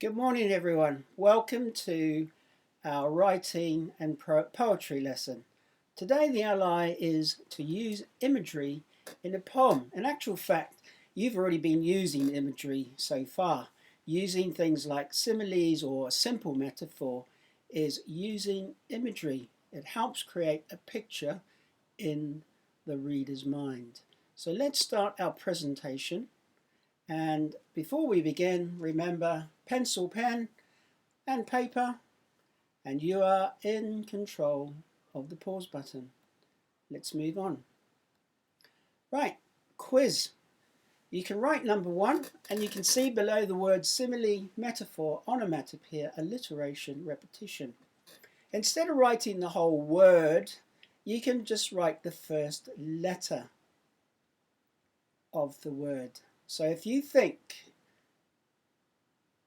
Good morning, everyone. Welcome to our writing and poetry lesson. Today, the ally is to use imagery in a poem. In actual fact, you've already been using imagery so far. Using things like similes or a simple metaphor is using imagery. It helps create a picture in the reader's mind. So let's start our presentation. And before we begin, remember pencil, pen and paper, and you are in control of the pause button. Let's move on. Right, quiz. You can write number 1 and you can see below the words simile, metaphor, onomatopoeia, alliteration, repetition. Instead of writing the whole word, you can just write the first letter of the word. So if you think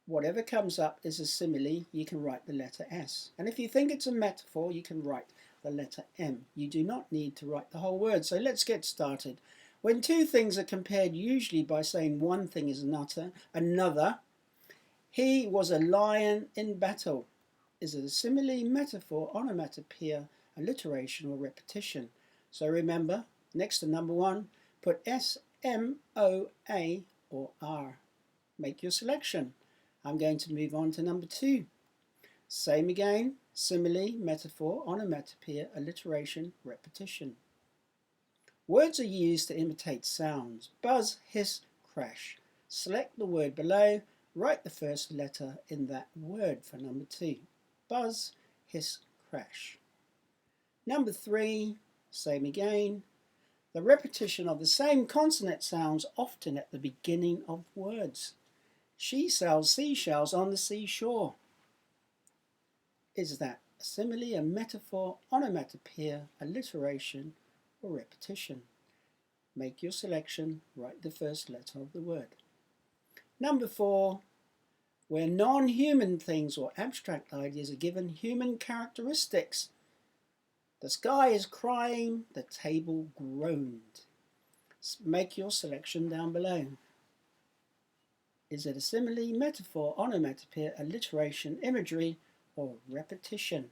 whatever comes up is a simile, you can write the letter S. And if you think it's a metaphor, you can write the letter M. You do not need to write the whole word. So let's get started. When two things are compared, usually by saying one thing is another, he was a lion in battle. Is it a simile, metaphor, onomatopoeia, alliteration, or repetition? So remember, next to number 1, put S, M, O, A, or R. Make your selection. I'm going to move on to number 2. Same again, simile, metaphor, onomatopoeia, alliteration, repetition. Words are used to imitate sounds. Buzz, hiss, crash. Select the word below. Write the first letter in that word for number 2. Buzz, hiss, crash. Number 3, same again. The repetition of the same consonant sounds often at the beginning of words. She sells seashells on the seashore. Is that a simile, a metaphor, onomatopoeia, alliteration, or repetition? Make your selection, write the first letter of the word. Number 4, where non-human things or abstract ideas are given human characteristics. The sky is crying, the table groaned. Make your selection down below. Is it a simile, metaphor, onomatopoeia, alliteration, imagery, or repetition?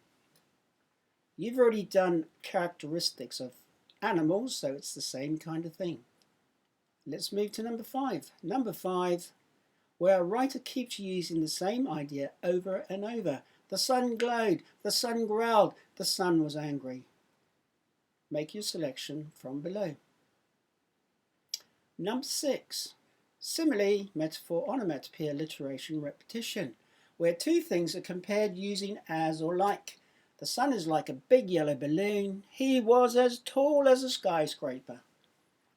You've already done characteristics of animals, so it's the same kind of thing. Let's move to number 5. Number 5, where a writer keeps using the same idea over and over. The sun glowed, the sun growled, the sun was angry. Make your selection from below. Number 6. Simile, metaphor, onomatopoeia, alliteration, repetition, where two things are compared using as or like. The sun is like a big yellow balloon. He was as tall as a skyscraper.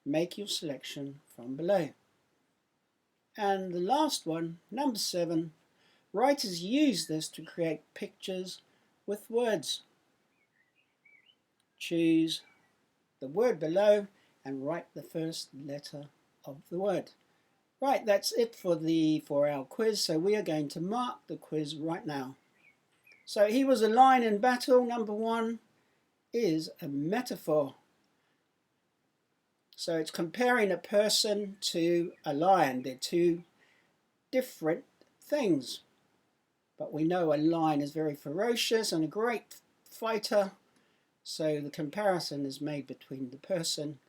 Make your selection from below. And the last one, number 7, writers use this to create pictures with words. Choose the word below and write the first letter of the word. Right, that's it for our quiz. So we are going to mark the quiz right now. So he was a lion in battle. Number 1 is a metaphor. So it's comparing a person to a lion. They're two different things. But we know a lion is very ferocious and a great fighter. So the comparison is made between the person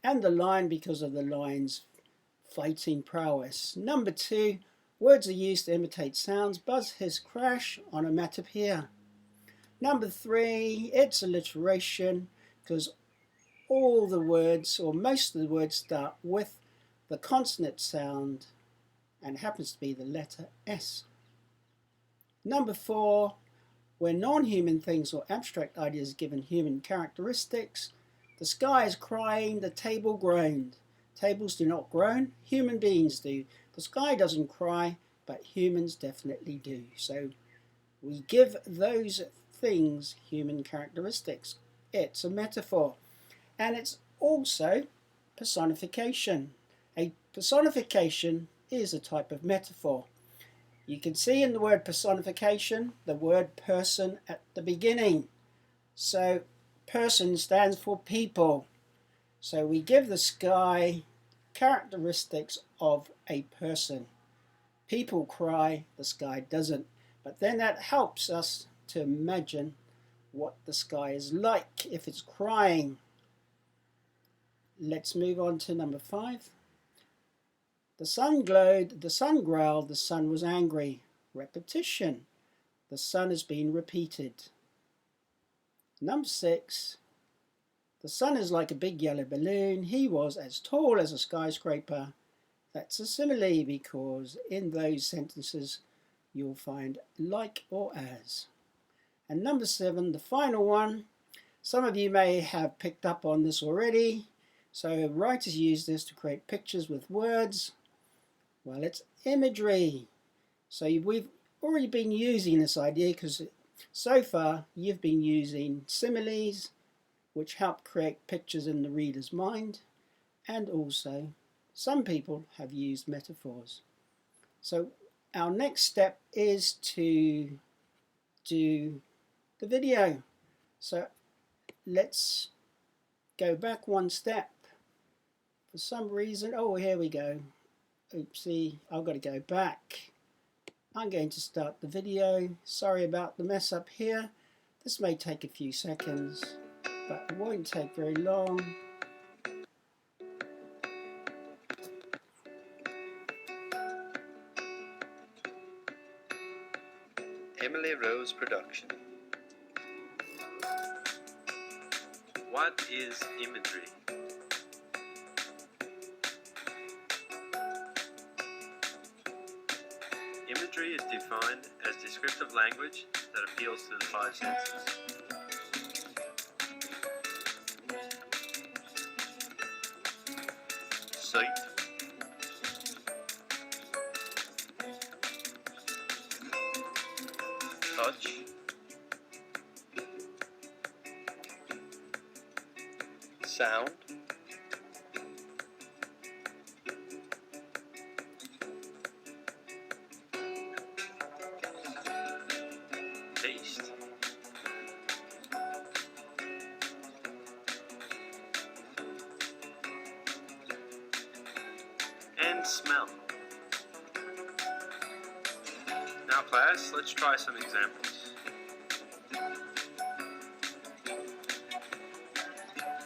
and the lion because of the lion's fighting prowess. Number 2, words are used to imitate sounds. Buzz, hiss, crash, onomatopoeia. Number 3, it's alliteration because all the words or most of the words start with the consonant sound and happens to be the letter S. Number 4, where non-human things or abstract ideas are given human characteristics. The sky is crying, the table groaned. Tables do not groan, human beings do. The sky doesn't cry, but humans definitely do. So we give those things human characteristics. It's a metaphor. And it's also personification. A personification is a type of metaphor. You can see in the word personification the word person at the beginning. So person stands for people. So we give the sky characteristics of a person. People cry, the sky doesn't. But then that helps us to imagine what the sky is like if it's crying. Let's move on to number 5. The sun glowed, the sun growled, the sun was angry. Repetition. The sun has been repeated. Number 6. The sun is like a big yellow balloon. He was as tall as a skyscraper. That's a simile because in those sentences you'll find like or as. And number 7, the final one. Some of you may have picked up on this already. So writers use this to create pictures with words. Well, it's imagery. So we've already been using this idea because so far you've been using similes, which help create pictures in the reader's mind, and also some people have used metaphors. So our next step is to do the video. So let's go back one step. For some reason, oh, here we go. Oopsie, I've got to go back. I'm going to start the video. Sorry about the mess up here. This may take a few seconds, but it won't take very long. Emily Rose Production. What is imagery? Imagery is defined as descriptive language that appeals to the 5 senses. Sight, touch, sound, taste, and smell. Now class, let's try some examples.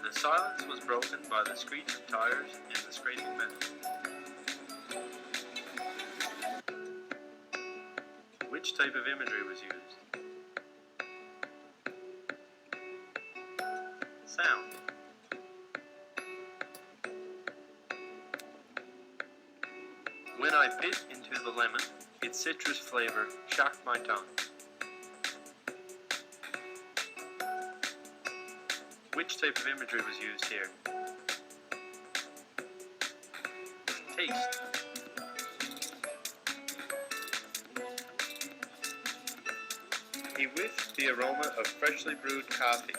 The silence was broken by the screech of tires and the scraping metal. Which type of imagery was used? Sound. When I bit into the lemon, its citrus flavor shocked my tongue. Which type of imagery was used here? Taste. He whiffed the aroma of freshly brewed coffee.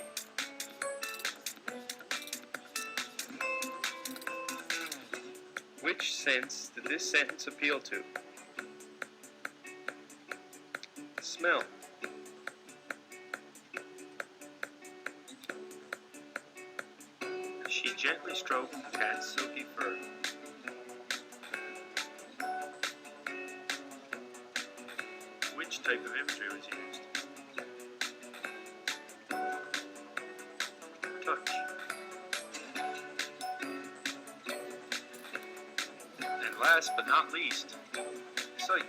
Which sense did this sentence appeal to? Smell. She gently stroked the cat's silky fur. Which type of imagery was used? Touch. And last but not least, sight.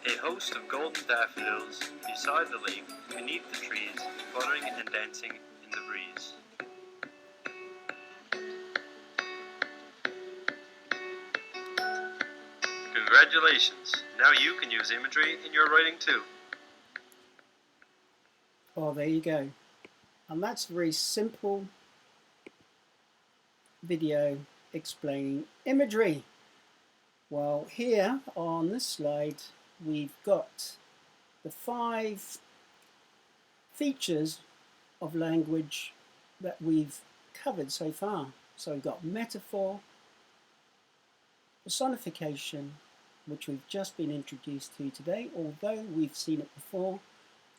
A host of golden daffodils beside the lake, beneath the trees, fluttering and dancing in the breeze. Congratulations! Now you can use imagery in your writing too. Oh, there you go. And that's a very simple video explaining imagery. Well, here on this slide we've got the 5 features of language that we've covered so far. So we've got metaphor, personification, which we've just been introduced to today, although we've seen it before,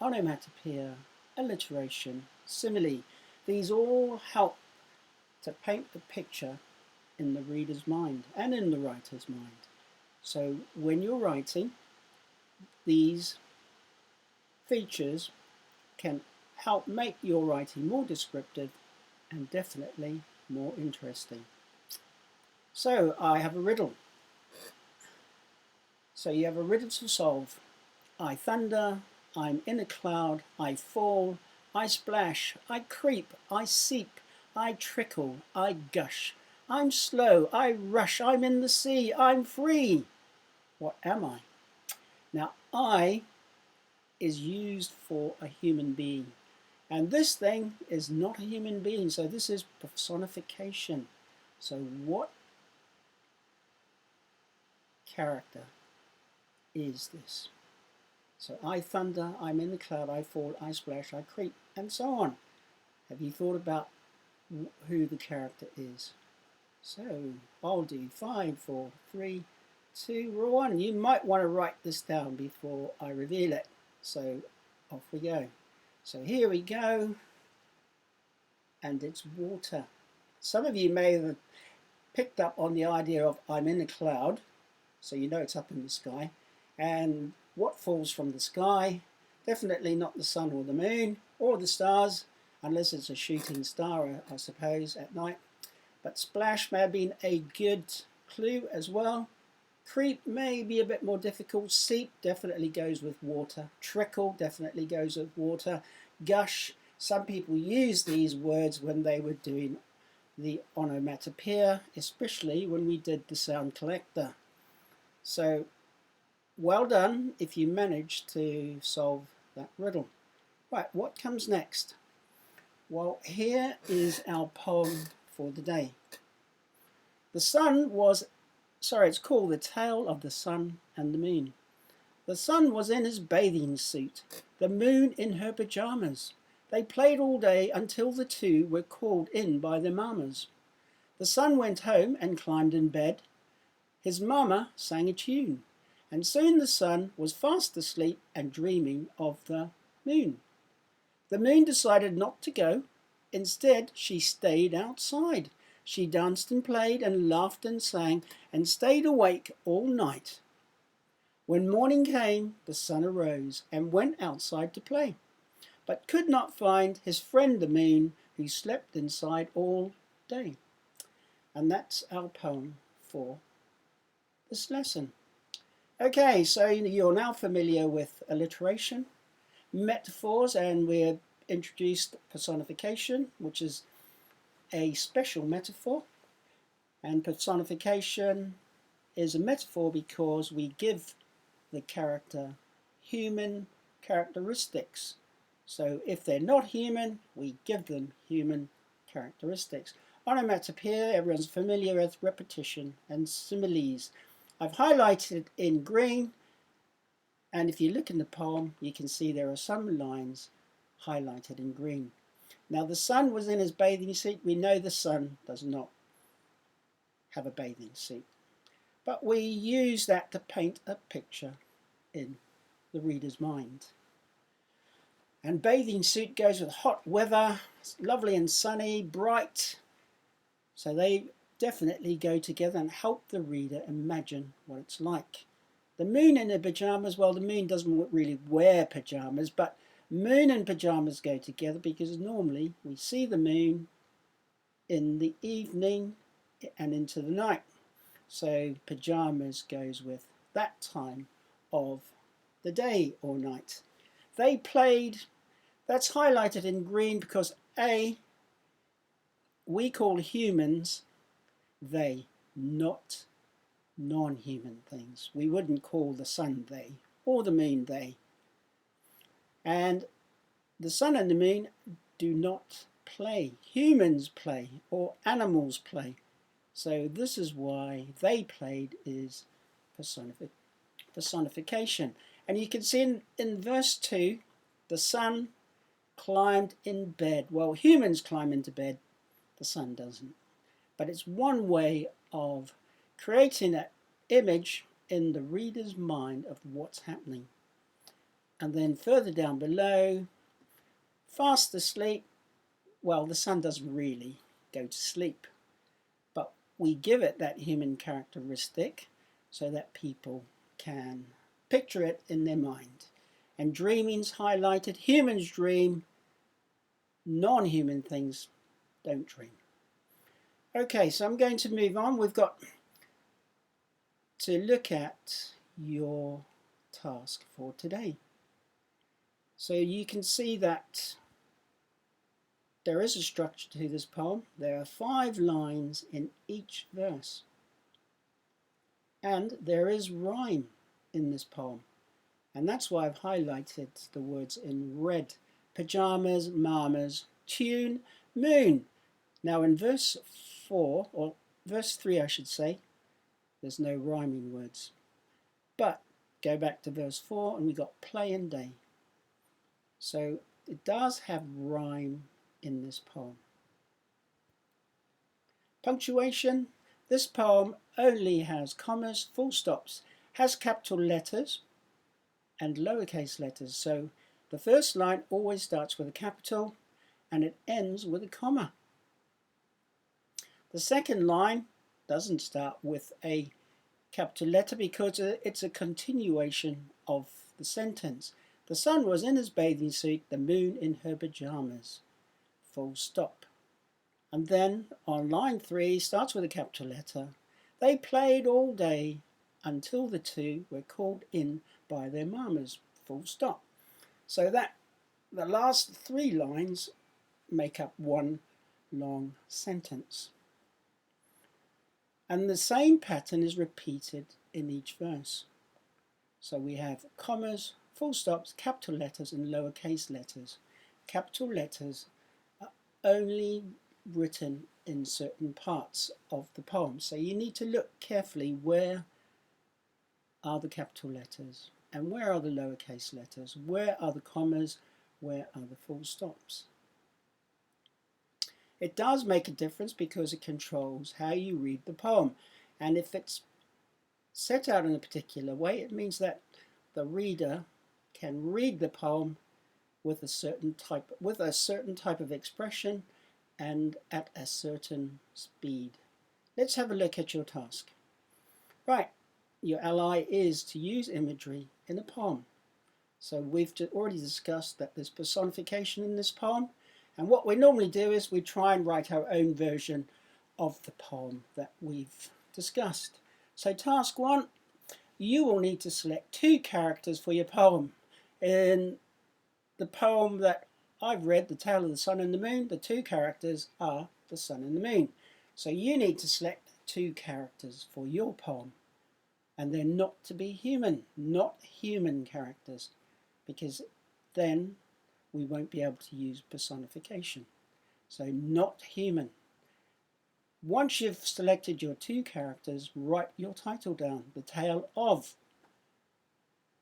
onomatopoeia, alliteration, simile. These all help to paint the picture in the reader's mind and in the writer's mind. So when you're writing, these features can help make your writing more descriptive and definitely more interesting. So I have a riddle. So you have a riddle to solve. I thunder, I'm in a cloud, I fall, I splash, I creep, I seep, I trickle, I gush, I'm slow, I rush, I'm in the sea, I'm free. What am I? Now, I is used for a human being. And this thing is not a human being, so this is personification. So what character is this? So I thunder, I'm in the cloud, I fall, I splash, I creep, and so on. Have you thought about who the character is? So I'll do 5, 4, 3, 2, 1. You might want to write this down before I reveal it. So off we go. So here we go. And it's water. Some of you may have picked up on the idea of I'm in a cloud, so you know it's up in the sky. And what falls from the sky? Definitely not the sun or the moon or the stars, unless it's a shooting star, I suppose, at night. But splash may have been a good clue as well. Creep may be a bit more difficult. Seep definitely goes with water. Trickle definitely goes with water. Gush, some people use these words when they were doing the onomatopoeia, especially when we did the sound collector. So well done if you managed to solve that riddle. Right, what comes next? Well, here is our poem for the day. It's called The Tale of the Sun and the Moon. The sun was in his bathing suit, the moon in her pyjamas. They played all day until the two were called in by their mammas. The sun went home and climbed in bed. His mamma sang a tune, and soon the sun was fast asleep and dreaming of the moon. The moon decided not to go. Instead, she stayed outside. She danced and played and laughed and sang and stayed awake all night. When morning came, the sun arose and went outside to play, but could not find his friend the moon, who slept inside all day. And that's our poem for this lesson. Okay, so you're now familiar with alliteration, metaphors, and we've introduced personification, which is a special metaphor. And personification is a metaphor because we give the character human characteristics. So if they're not human, we give them human characteristics. Onomatopoeia, everyone's familiar with repetition and similes. I've highlighted in green, and if you look in the poem, you can see there are some lines highlighted in green. Now the sun was in his bathing suit. We know the sun does not have a bathing suit, but we use that to paint a picture in the reader's mind. And bathing suit goes with hot weather. It's lovely and sunny, bright. So they definitely go together and help the reader imagine what it's like. The moon in her pyjamas, well, the moon doesn't really wear pyjamas, but moon and pyjamas go together because normally we see the moon in the evening and into the night. So pyjamas goes with that time of the day or night. They played, that's highlighted in green because A, we call humans they, not non-human things. We wouldn't call the sun they or the moon they. And the sun and the moon do not play. Humans play or animals play. So this is why they played is personification. And you can see in verse 2, the sun climbed in bed. Well, humans climb into bed, the sun doesn't. But it's one way of creating an image in the reader's mind of what's happening. And then further down below, fast asleep. Well, the sun doesn't really go to sleep, but we give it that human characteristic so that people can picture it in their mind. And dreaming's highlighted. Humans dream, non-human things don't dream. Okay, so I'm going to move on. We've got to look at your task for today. So you can see that there is a structure to this poem. There are 5 lines in each verse. And there is rhyme in this poem. And that's why I've highlighted the words in red. Pajamas, mamas, tune, moon. Now in verse 4, or verse 3 I should say, there's no rhyming words. But go back to verse 4 and we got play and day. So it does have rhyme in this poem. Punctuation. This poem only has commas, full stops, has capital letters and lowercase letters. So the first line always starts with a capital and it ends with a comma. The second line doesn't start with a capital letter because it's a continuation of the sentence. The sun was in his bathing suit, the moon in her pajamas. Full stop. And then on line 3 starts with a capital letter. They played all day until the 2 were called in by their mamas. Full stop. So that the last 3 lines make up one long sentence. And the same pattern is repeated in each verse. So we have commas, full stops, capital letters and lowercase letters. Capital letters are only written in certain parts of the poem. So you need to look carefully where are the capital letters and where are the lowercase letters, where are the commas, where are the full stops. It does make a difference because it controls how you read the poem, and if it's set out in a particular way, it means that the reader can read the poem with a certain type of expression and at a certain speed. Let's have a look at your task. Right, your ally is to use imagery in a poem. So we've already discussed that there's personification in this poem, and what we normally do is we try and write our own version of the poem that we've discussed. So task 1, you will need to select 2 characters for your poem. In the poem that I've read, The Tale of the Sun and the Moon, the 2 characters are the sun and the moon. So you need to select 2 characters for your poem. And they're not to be human, not human characters, because then we won't be able to use personification. So not human. Once you've selected your 2 characters, write your title down, The Tale of,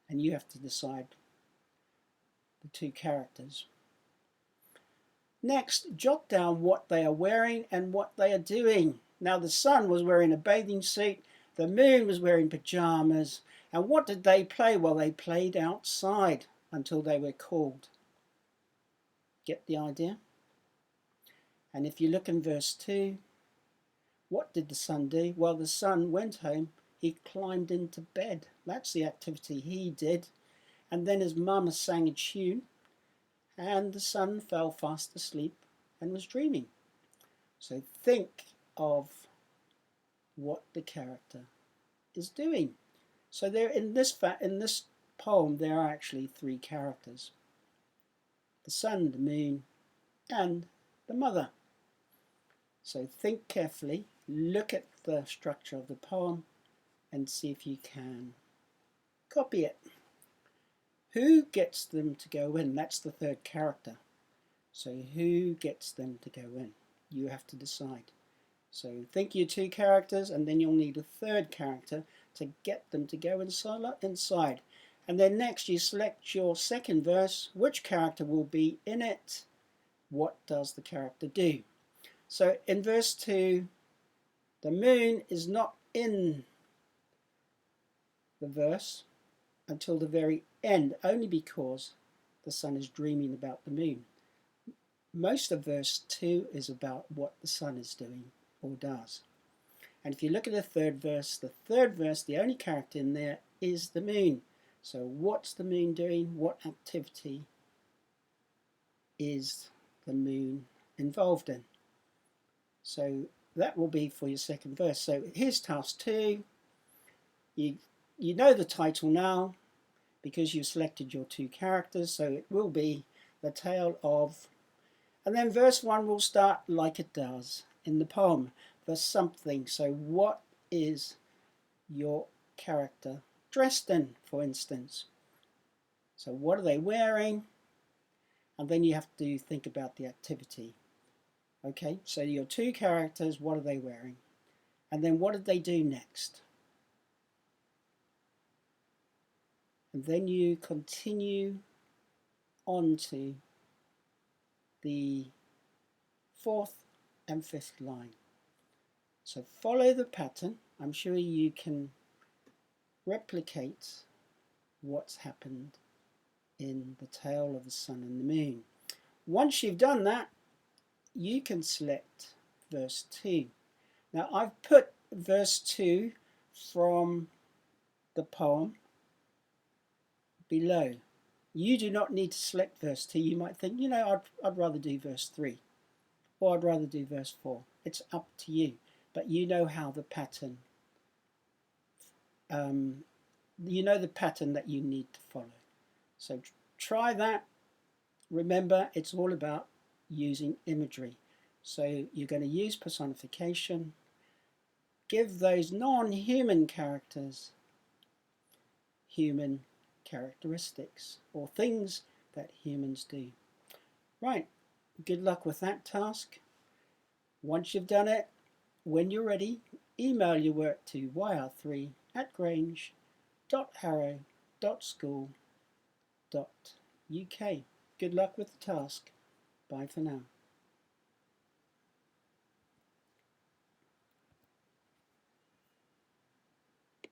and you have to decide the 2 characters. Next, jot down what they are wearing and what they are doing. Now the sun was wearing a bathing suit, the moon was wearing pajamas, and what did they play? Well, they played outside until they were called. Get the idea? And if you look in verse 2, what did the sun do? Well, the sun went home, he climbed into bed. That's the activity he did. And then his mama sang a tune, and the sun fell fast asleep and was dreaming. So think of what the character is doing. So there in this poem there are actually 3 characters: the sun, the moon, and the mother. So think carefully, look at the structure of the poem and see if you can copy it. Who gets them to go in? That's the 3rd character. So who gets them to go in? You have to decide. So think your 2 characters, and then you'll need a 3rd character to get them to go inside. And then next you select your 2nd verse. Which character will be in it? What does the character do? So in verse 2, the moon is not in the verse until the very end, only because the sun is dreaming about the moon. Most of verse 2 is about what the sun is doing or does. And if you look at the third verse, the only character in there is the moon. So what's the moon doing? What activity is the moon involved in? So that will be for your second verse. So here's task 2. You know the title now because you've selected your 2 characters. So it will be the tale of, and then verse 1 will start like it does in the poem, the something. So what is your character dressed in, for instance? So what are they wearing? And then you have to think about the activity. Okay, so your 2 characters, what are they wearing? And then what did they do next? And then you continue on to the 4th and 5th line. So follow the pattern. I'm sure you can replicate what's happened in the tale of the sun and the moon. Once you've done that, you can select verse 2. Now I've put verse 2 from the poem below. You do not need to select verse 2. You might think, you know, I'd rather do verse 3, or I'd rather do verse 4. It's up to you, but you know how the pattern, you know the pattern that you need to follow. So try that. Remember, it's all about using imagery. So you're going to use personification. Give those non-human characters human characteristics or things that humans do. Right, good luck with that task. Once you've done it, when you're ready, email your work to yr3@grange.harrow.school.uk. Good luck with the task. Bye for now.